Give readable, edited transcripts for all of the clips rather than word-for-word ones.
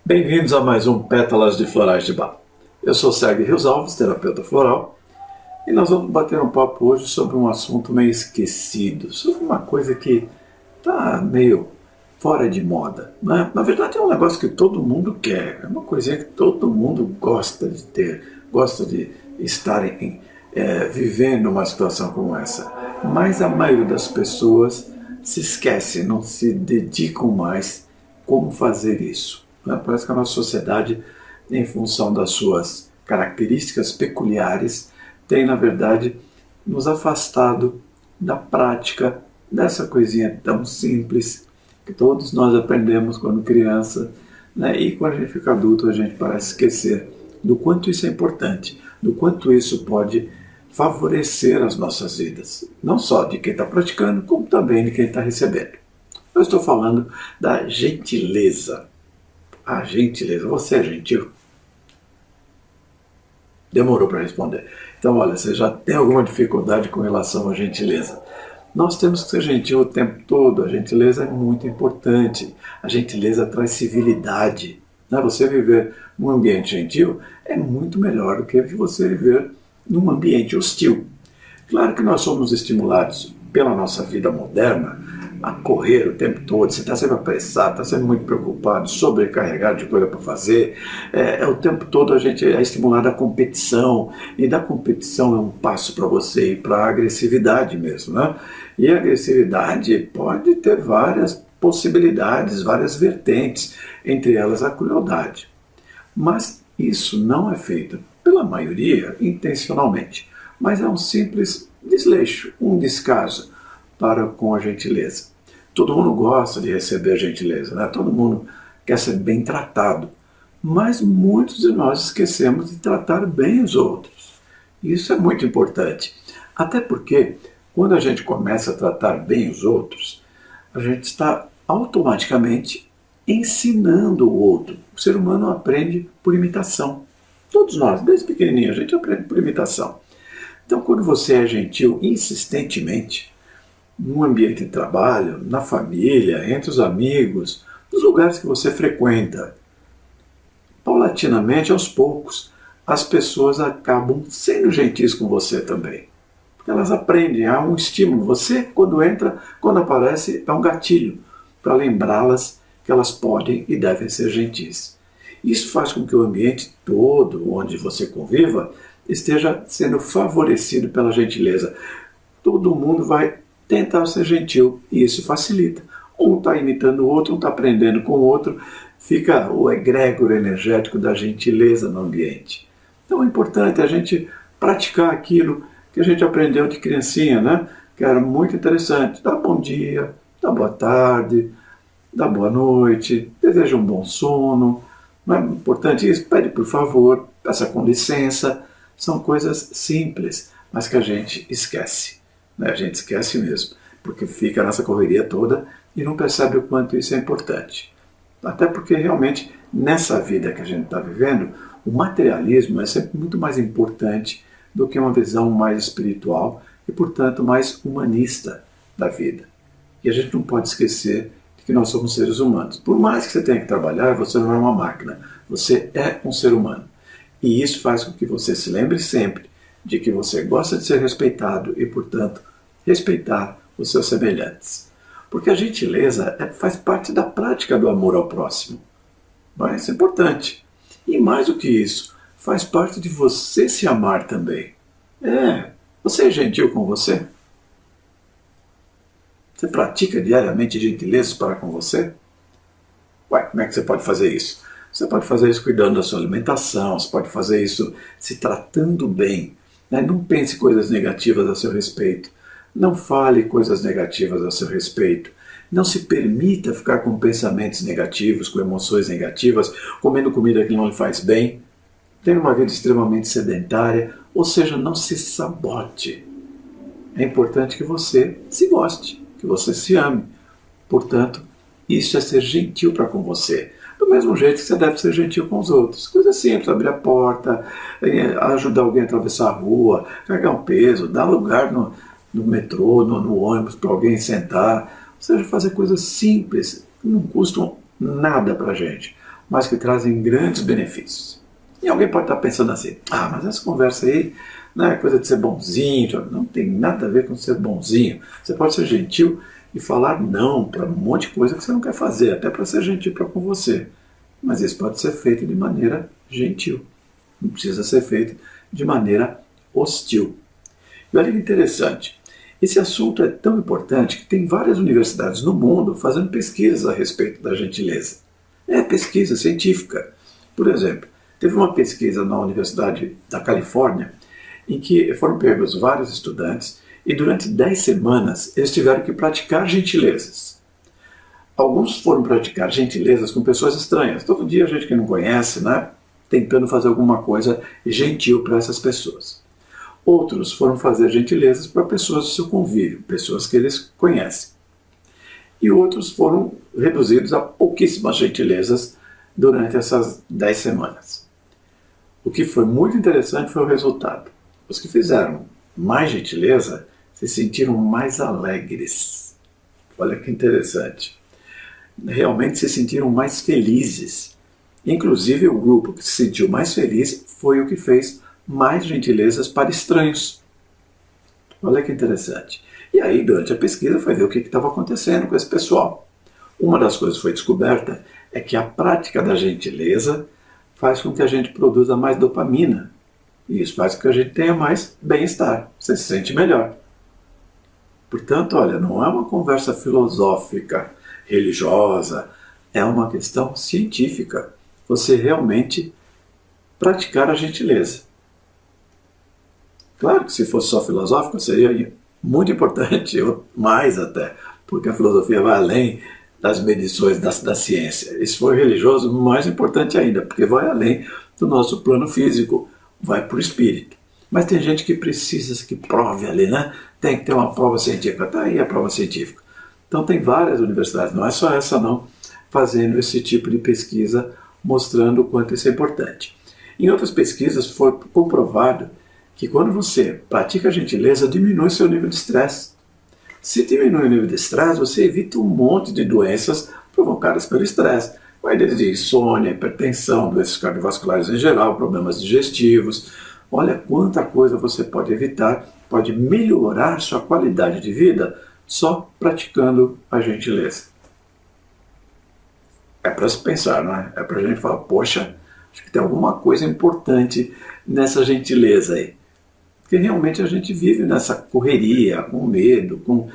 Bem-vindos a mais um Pétalas de Florais de Bach. Eu sou Sérgio Rios Alves, terapeuta floral, e nós vamos bater um papo hoje sobre um assunto meio esquecido, sobre uma coisa que está meio fora de moda, né? Na verdade é um negócio que todo mundo quer, é uma coisinha que todo mundo gosta de ter, gosta de estar vivendo uma situação como essa. Mas a maioria das pessoas se esquece, não se dedicam mais como fazer isso. Parece que a nossa sociedade, em função das suas características peculiares, tem, na verdade, nos afastado da prática dessa coisinha tão simples que todos nós aprendemos quando criança, né? E quando a gente fica adulto a gente parece esquecer do quanto isso é importante, do quanto isso pode favorecer as nossas vidas, não só de quem está praticando, como também de quem está recebendo. Eu estou falando da gentileza. A gentileza. Você é gentil? Demorou para responder. Então, olha, você já tem alguma dificuldade com relação à gentileza. Nós temos que ser gentil o tempo todo. A gentileza é muito importante. A gentileza traz civilidade. Você viver num ambiente gentil é muito melhor do que você viver num ambiente hostil. Claro que nós somos estimulados pela nossa vida moderna a correr o tempo todo, você está sempre apressado, está sempre muito preocupado, sobrecarregado de coisa para fazer, o tempo todo a gente é estimulado à competição, e da competição é um passo para você ir para a agressividade mesmo, né? E a agressividade pode ter várias possibilidades, várias vertentes, entre elas a crueldade. Mas isso não é feito, pela maioria, intencionalmente, mas é um simples desleixo, um descaso para com a gentileza. Todo mundo gosta de receber gentileza, né? Todo mundo quer ser bem tratado, mas muitos de nós esquecemos de tratar bem os outros. Isso é muito importante, até porque quando a gente começa a tratar bem os outros, a gente está automaticamente ensinando o outro. O ser humano aprende por imitação. Todos nós, desde pequenininho, a gente aprende por imitação. Então, quando você é gentil insistentemente, no ambiente de trabalho, na família, entre os amigos, nos lugares que você frequenta, paulatinamente, aos poucos, as pessoas acabam sendo gentis com você também. Porque elas aprendem, há um estímulo. Você, quando entra, quando aparece, é um gatilho para lembrá-las que elas podem e devem ser gentis. Isso faz com que o ambiente todo onde você conviva esteja sendo favorecido pela gentileza. Todo mundo vai tentar ser gentil, e isso facilita. Um está imitando o outro, um está aprendendo com o outro, fica o egrégor energético da gentileza no ambiente. Então é importante a gente praticar aquilo que a gente aprendeu de criancinha, né? Que era muito interessante. Dá bom dia, dá boa tarde, dá boa noite, deseja um bom sono. Não é importante isso? Pede por favor, peça com licença. São coisas simples, mas que a gente esquece. A gente esquece mesmo, porque fica nessa correria toda e não percebe o quanto isso é importante. Até porque realmente nessa vida que a gente está vivendo, o materialismo é sempre muito mais importante do que uma visão mais espiritual e, portanto, mais humanista da vida. E a gente não pode esquecer de que nós somos seres humanos. Por mais que você tenha que trabalhar, você não é uma máquina, você é um ser humano. E isso faz com que você se lembre sempre de que você gosta de ser respeitado e, portanto, respeitar os seus semelhantes. Porque a gentileza faz parte da prática do amor ao próximo. Mas isso é importante. E mais do que isso, faz parte de você se amar também. Você é gentil com você? Você pratica diariamente gentilezas para com você? Como é que você pode fazer isso? Você pode fazer isso cuidando da sua alimentação, você pode fazer isso se tratando bem. Não pense coisas negativas a seu respeito. Não fale coisas negativas a seu respeito. Não se permita ficar com pensamentos negativos, com emoções negativas, comendo comida que não lhe faz bem, tendo uma vida extremamente sedentária, ou seja, não se sabote. É importante que você se goste, que você se ame. Portanto, isso é ser gentil para com você. Do mesmo jeito que você deve ser gentil com os outros. Coisa simples, abrir a porta, ajudar alguém a atravessar a rua, carregar um peso, dar lugar no metrô, no ônibus para alguém sentar. Ou seja, fazer coisas simples que não custam nada para a gente. mas que trazem grandes benefícios. E alguém pode estar pensando assim, mas essa conversa aí não é coisa de ser bonzinho, não tem nada a ver com ser bonzinho. Você pode ser gentil e falar não para um monte de coisa que você não quer fazer, até para ser gentil para com você. Mas isso pode ser feito de maneira gentil, não precisa ser feito de maneira hostil. E olha que interessante, esse assunto é tão importante que tem várias universidades no mundo fazendo pesquisas a respeito da gentileza. É pesquisa científica. Por exemplo, teve uma pesquisa na Universidade da Califórnia em que foram pegos vários estudantes e durante 10 semanas eles tiveram que praticar gentilezas. Alguns foram praticar gentilezas com pessoas estranhas. Todo dia gente que não conhece, né? Tentando fazer alguma coisa gentil para essas pessoas. Outros foram fazer gentilezas para pessoas do seu convívio, pessoas que eles conhecem. E outros foram reduzidos a pouquíssimas gentilezas durante essas 10 semanas. O que foi muito interessante foi o resultado. Os que fizeram mais gentileza se sentiram mais alegres. Olha que interessante. Realmente se sentiram mais felizes. Inclusive o grupo que se sentiu mais feliz foi o que fez mais gentilezas para estranhos. Olha que interessante. E aí, durante a pesquisa, foi ver o que estava acontecendo com esse pessoal. Uma das coisas que foi descoberta é que a prática da gentileza faz com que a gente produza mais dopamina. E isso faz com que a gente tenha mais bem-estar. Você se sente melhor. Portanto, olha, não é uma conversa filosófica, religiosa, é uma questão científica. Você realmente praticar a gentileza. Claro que se fosse só filosófico seria muito importante, ou mais até, porque a filosofia vai além das medições da ciência. E se for religioso, mais importante ainda, porque vai além do nosso plano físico, vai para o espírito. Mas tem gente que precisa que prove ali, né? Tem que ter uma prova científica. Está aí a prova científica. Então tem várias universidades, não é só essa não, fazendo esse tipo de pesquisa, mostrando o quanto isso é importante. Em outras pesquisas foi comprovado que quando você pratica a gentileza, diminui seu nível de estresse. Se diminui o nível de estresse, você evita um monte de doenças provocadas pelo estresse. Vai desde insônia, hipertensão, doenças cardiovasculares em geral, problemas digestivos. Olha quanta coisa você pode evitar, pode melhorar sua qualidade de vida só praticando a gentileza. É para se pensar, não é? É para a gente falar, poxa, acho que tem alguma coisa importante nessa gentileza aí. Porque realmente a gente vive nessa correria, com medo, com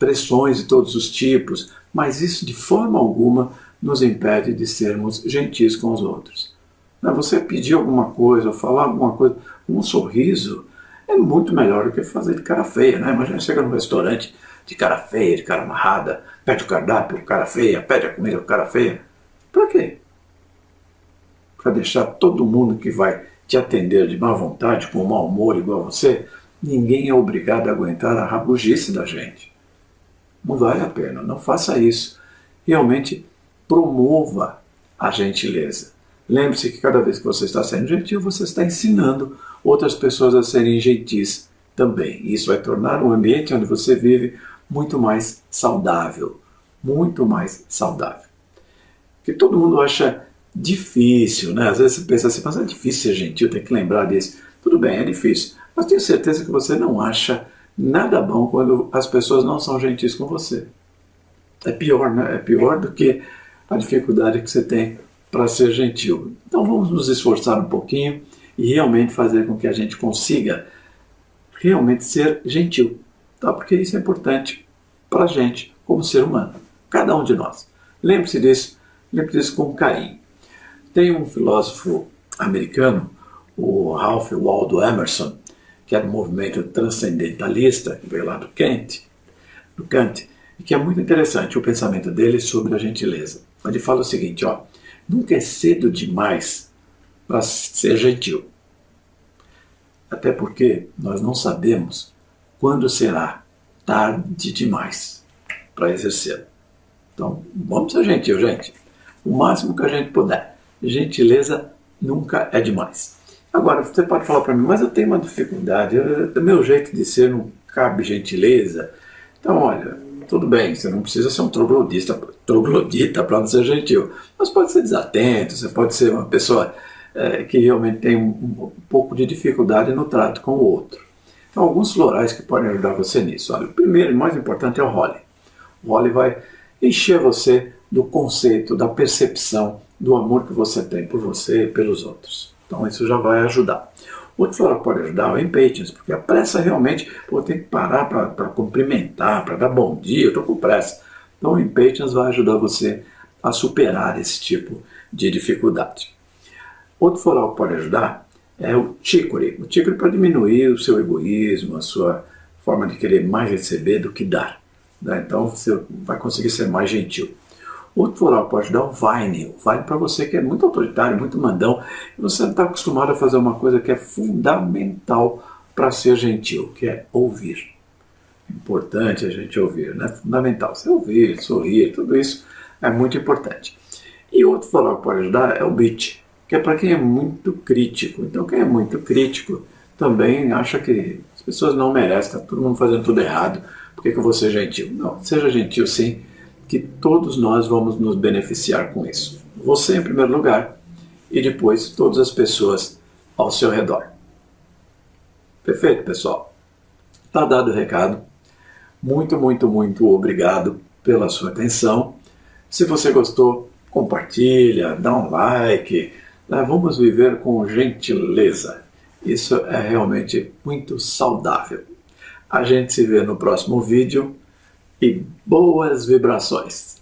pressões de todos os tipos, mas isso de forma alguma nos impede de sermos gentis com os outros. Você pedir alguma coisa, ou falar alguma coisa, um sorriso é muito melhor do que fazer de cara feia, né? Imagina você chega num restaurante de cara feia, de cara amarrada, pede o cardápio, cara feia, pede a comida, cara feia. Para quê? Para deixar todo mundo que vai te atender de má vontade, com mau humor igual a você? Ninguém é obrigado a aguentar a rabugice da gente. Não vale a pena, não faça isso. Realmente promova a gentileza. Lembre-se que cada vez que você está sendo gentil, você está ensinando outras pessoas a serem gentis também. Isso vai tornar o ambiente onde você vive muito mais saudável. Muito mais saudável. Porque todo mundo acha difícil, né? Às vezes você pensa assim, mas é difícil ser gentil, tem que lembrar disso. Tudo bem, é difícil. Mas tenho certeza que você não acha nada bom quando as pessoas não são gentis com você. É pior, né? É pior do que a dificuldade que você tem para ser gentil. Então vamos nos esforçar um pouquinho e realmente fazer com que a gente consiga realmente ser gentil, tá? Porque isso é importante para a gente como ser humano, cada um de nós. Lembre-se disso com carinho. Tem um filósofo americano, o Ralph Waldo Emerson, que é do movimento transcendentalista, que veio lá do Kant, e que é muito interessante o pensamento dele sobre a gentileza. Ele fala o seguinte, nunca é cedo demais para ser gentil. Até porque nós não sabemos quando será tarde demais para exercer. Então, vamos ser gentil, gente. O máximo que a gente puder. Gentileza nunca é demais. Agora, você pode falar para mim, mas eu tenho uma dificuldade, o meu jeito de ser não cabe gentileza. Então, olha, tudo bem, você não precisa ser um troglodita para não ser gentil, mas pode ser desatento, você pode ser uma pessoa que realmente tem um pouco de dificuldade no trato com o outro. Então, alguns florais que podem ajudar você nisso. Olha, o primeiro e mais importante é o holly. O holly vai encher você do conceito, da percepção, do amor que você tem por você e pelos outros. Então, isso já vai ajudar. Outro floral que pode ajudar é o impatience, porque a pressa realmente, eu tenho que parar para cumprimentar, para dar bom dia, eu estou com pressa. Então, o impatience vai ajudar você a superar esse tipo de dificuldade. Outro floral que pode ajudar é o chicory. O chicory para diminuir o seu egoísmo, a sua forma de querer mais receber do que dar. Né? Então você vai conseguir ser mais gentil. Outro floral que pode ajudar é o vine. O vine para você que é muito autoritário, muito mandão, e você não está acostumado a fazer uma coisa que é fundamental para ser gentil, que é ouvir. É importante a gente ouvir, né? Fundamental. Você ouvir, sorrir, tudo isso é muito importante. E outro floral que pode ajudar é o beach, que é para quem é muito crítico. Então quem é muito crítico também acha que as pessoas não merecem, está todo mundo fazendo tudo errado, por que eu vou ser gentil? Não, seja gentil sim, que todos nós vamos nos beneficiar com isso. Você em primeiro lugar e depois todas as pessoas ao seu redor. Perfeito, pessoal? Está dado o recado. Muito, muito, muito obrigado pela sua atenção. Se você gostou, compartilha, dá um like. Vamos viver com gentileza. Isso é realmente muito saudável. A gente se vê no próximo vídeo e boas vibrações!